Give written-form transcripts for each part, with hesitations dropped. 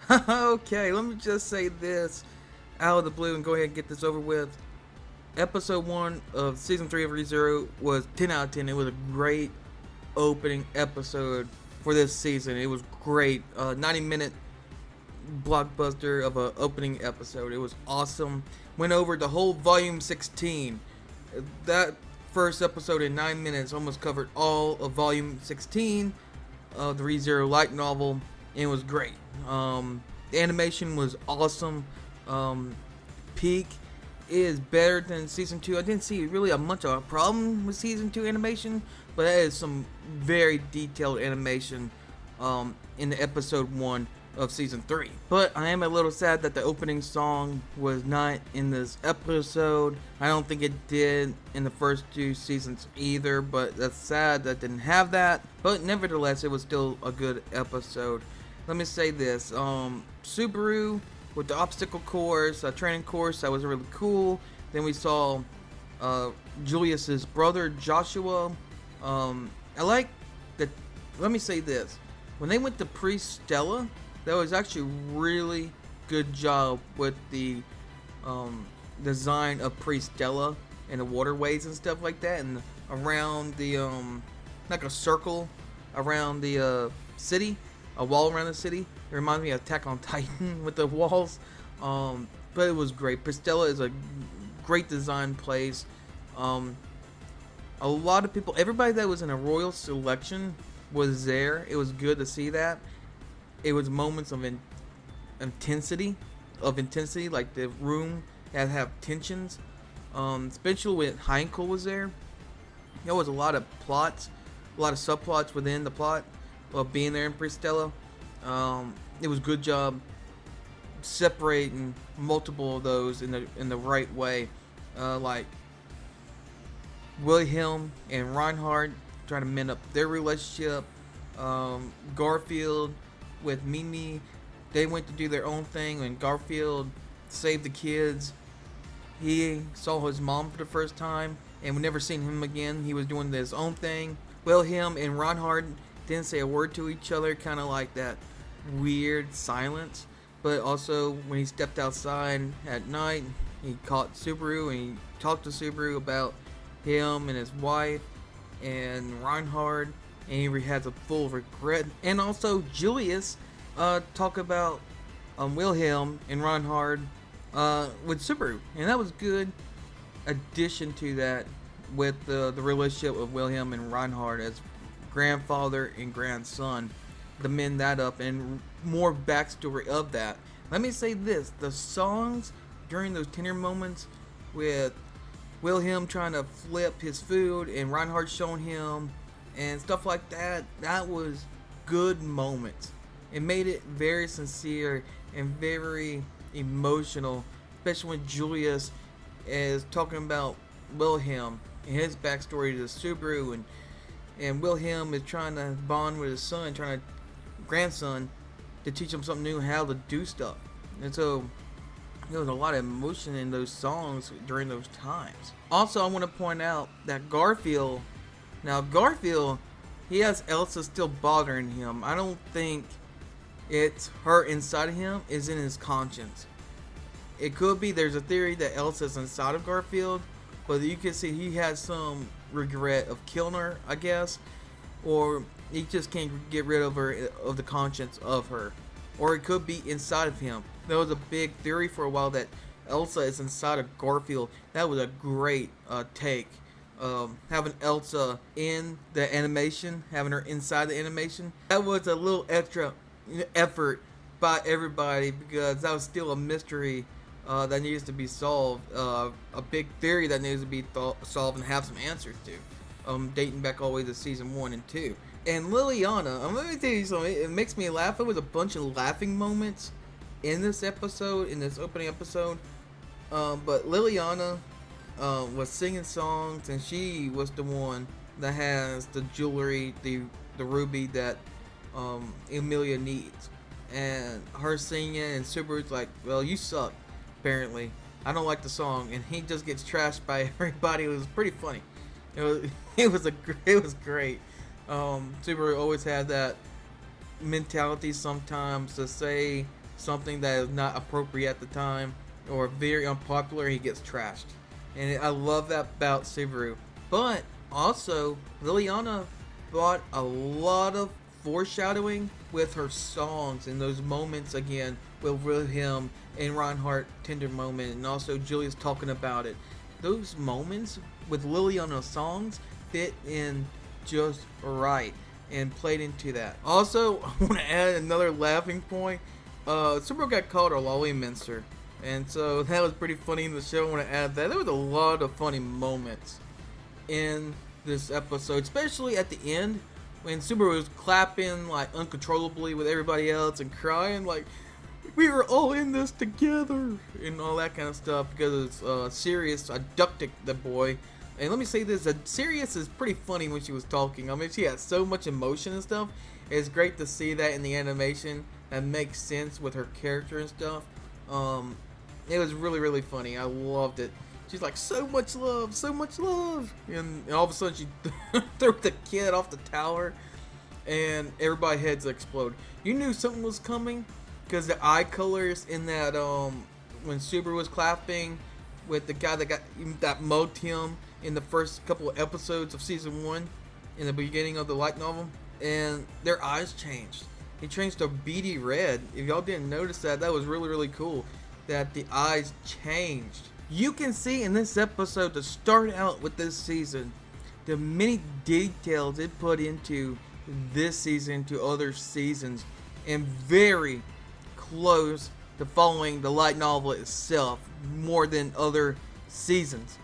Okay, let me just say this out of the blue and go ahead and get this over with. Episode 1 of Season 3 of ReZero was 10 out of 10. It was a great opening episode for this season. It was great. 90-minute blockbuster of a opening episode. It was awesome. Went over the whole volume 16. That first episode in 9 minutes almost covered all of volume 16 of the ReZero light novel. And it was great. The animation was awesome. Peak is better than season 2. I didn't see really a much of a problem with season 2 animation, but that is some very detailed animation in the episode 1 of season 3. But I am a little sad that the opening song was not in this episode. I don't think it did in the first 2 seasons either, but that's sad that didn't have that. But nevertheless, it was still a good episode. Let me say this, Subaru with the obstacle course, training course, that was really cool. Then we saw Julius's brother Joshua. I like that. Let me say this: when they went to Priest Stella, that was actually really good job with the design of Priest Stella and the waterways and stuff like that, and around the like a circle around the city, a wall around the city. It reminds me of Attack on Titan with the walls. But it was great. Pristella is a great design place. A lot of people, everybody that was in a royal selection was there. It was good to see that. It was moments of intensity, like the room that have tensions. Especially when Heinkel was there. There was a lot of plots, a lot of subplots within the plot of being there in Pristella. It was a good job separating multiple of those in the right way, like Wilhelm and Reinhardt trying to mend up their relationship. Garfield with Mimi, they went to do their own thing, and Garfield saved the kids. He saw his mom for the first time, and we never seen him again. He was doing his own thing. Wilhelm and Reinhardt didn't say a word to each other, kind of like that weird silence. But also, when he stepped outside at night, he caught Subaru and he talked to Subaru about him and his wife and Reinhardt, and he has a full regret. And also, Julius talk about Wilhelm and Reinhardt with Subaru, and that was good addition to that with the relationship of Wilhelm and Reinhardt as grandfather and grandson, to mend that up and more backstory of that. Let me say this: the songs during those tender moments with Wilhelm trying to flip his food and Reinhardt showing him and stuff like that, that was good moments. It made it very sincere and very emotional, especially when Julius is talking about Wilhelm and his backstory to Subaru, and Wilhelm is trying to bond with his son, grandson, to teach him something new, how to do stuff. And so there was a lot of emotion in those songs during those times. Also, I want to point out that Garfield, he has Elsa still bothering him. I don't think it's her inside of him, is in his conscience. It could be, there's a theory that Elsa's inside of Garfield, but you can see he has some regret of killing her, I guess, or he just can't get rid of her, of the conscience of her, or it could be inside of him. There was a big theory for a while that Elsa is inside of Garfield. That was a great take. Having Elsa in the animation, having her inside the animation, that was a little extra effort by everybody, because that was still a mystery that needs to be solved, a big theory that needs to be solved and have some answers to, dating back all the way to season 1 and 2. And Liliana, I'm going to tell you something, it makes me laugh. There was a bunch of laughing moments in this episode, in this opening episode, but Liliana was singing songs, and she was the one that has the jewelry, the ruby that Emilia needs. And her singing, and Subaru's like, well, you suck, apparently. I don't like the song, and he just gets trashed by everybody. It was pretty funny. It was great. Subaru always had that mentality sometimes to say something that is not appropriate at the time or very unpopular, he gets trashed. And I love that about Subaru. But also, Liliana brought a lot of foreshadowing with her songs and those moments again with him and Reinhardt tender moment, and also Julius talking about it. Those moments with Liliana's songs fit in just right and played into that. Also, I want to add another laughing point. Subaru got called a lolly mincer, and so that was pretty funny in the show. I want to add that. There was a lot of funny moments in this episode, especially at the end when Subaru was clapping like uncontrollably with everybody else and crying like we were all in this together and all that kind of stuff, because it's Sirius. I ducked the boy. And let me say this, Sirius is pretty funny when she was talking. I mean, she has so much emotion and stuff. It's great to see that in the animation. That makes sense with her character and stuff. It was really, really funny. I loved it. She's like, so much love, so much love. And all of a sudden she threw the kid off the tower and everybody's heads explode. You knew something was coming because the eye colors in that, when Subaru was clapping with the guy that mugged him in the first couple of episodes of season 1 in the beginning of the light novel, and their eyes changed. He changed to beady red. If y'all didn't notice that, that was really, really cool that the eyes changed. You can see in this episode, to start out with this season, the many details it put into this season to other seasons, and very close to following the light novel itself more than other seasons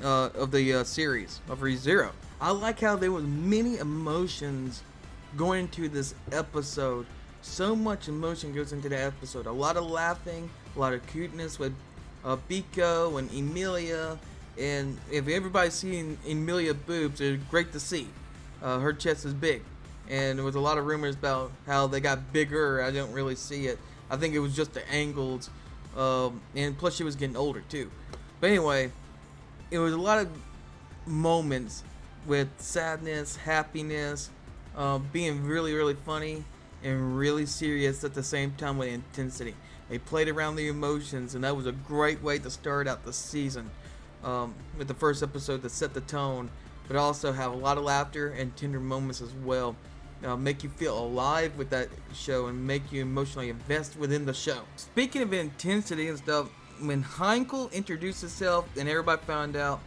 of the series of ReZero. I like how there was many emotions going into this episode. So much emotion goes into the episode. A lot of laughing, a lot of cuteness with Biko and Emilia, and if everybody's seen Emilia boobs, it's great to see. Her chest is big, and there was a lot of rumors about how they got bigger. I don't really see it. I think it was just the angles, and plus she was getting older too. But anyway, it was a lot of moments with sadness, happiness, being really, really funny and really serious at the same time with intensity. They played around the emotions, and that was a great way to start out the season with the first episode to set the tone, but also have a lot of laughter and tender moments as well. Make you feel alive with that show and make you emotionally invest within the show. Speaking of intensity and stuff, when Heinkel introduced himself and everybody found out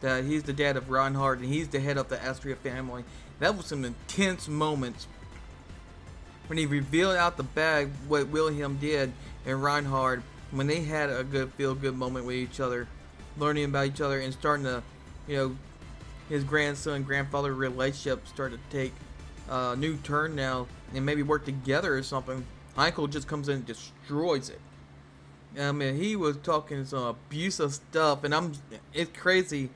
that he's the dad of Reinhardt and he's the head of the Astria family, that was some intense moments. When he revealed out the bag what Wilhelm did and Reinhardt, when they had a good feel-good moment with each other, learning about each other and starting to, his grandson-grandfather relationship started to take a new turn now and maybe work together or something. Heinkel just comes in and destroys it. I mean, he was talking some abusive stuff, and it's crazy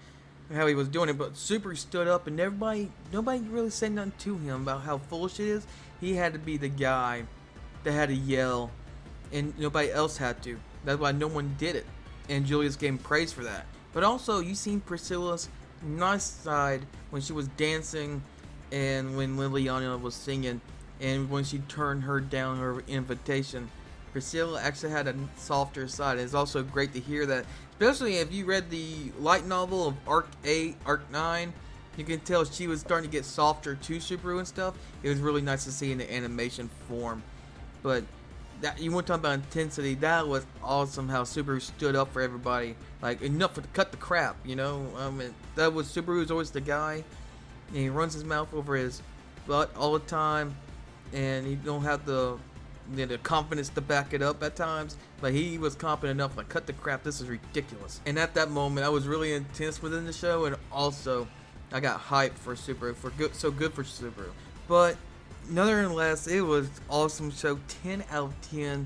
how he was doing it, but Super stood up and nobody really said nothing to him about how foolish it is. He had to be the guy that had to yell, and nobody else had to. That's why no one did it, and Julius gave him praise for that. But also, you seen Priscilla's nice side when she was dancing and when Liliana was singing, and when she turned her down her invitation. Priscilla actually had a softer side. It's also great to hear that, especially if you read the light novel of Arc 8, Arc 9, you can tell she was starting to get softer to Subaru and stuff. It was really nice to see in the animation form. But that, you want to talk about intensity, that was awesome how Subaru stood up for everybody. Like, enough to cut the crap, that was, Subaru's always the guy, and he runs his mouth over his butt all the time, and he don't have the confidence to back it up at times, but he was confident enough, like, cut the crap, this is ridiculous. And at that moment, I was really intense within the show, and also I got hyped for Subaru, so good for Subaru. But nonetheless, it was awesome show, 10 out of 10,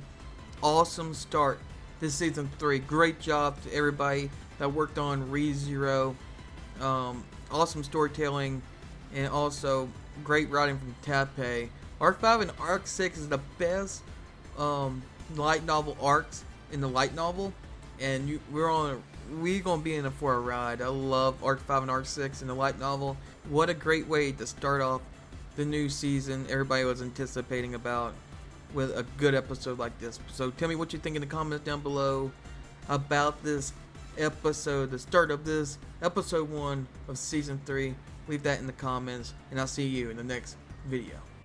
awesome start to season 3. Great job to everybody that worked on ReZero, awesome storytelling, and also great writing from Tappei. Arc 5 and Arc 6 is the best light novel arcs in the light novel, and we're gonna be in it for a ride. I love Arc 5 and Arc 6 in the light novel. What a great way to start off the new season everybody was anticipating about. with a good episode like this. So tell me what you think in the comments down below about this episode, the start of this episode 1 of season 3. Leave that in the comments, and I'll see you in the next video.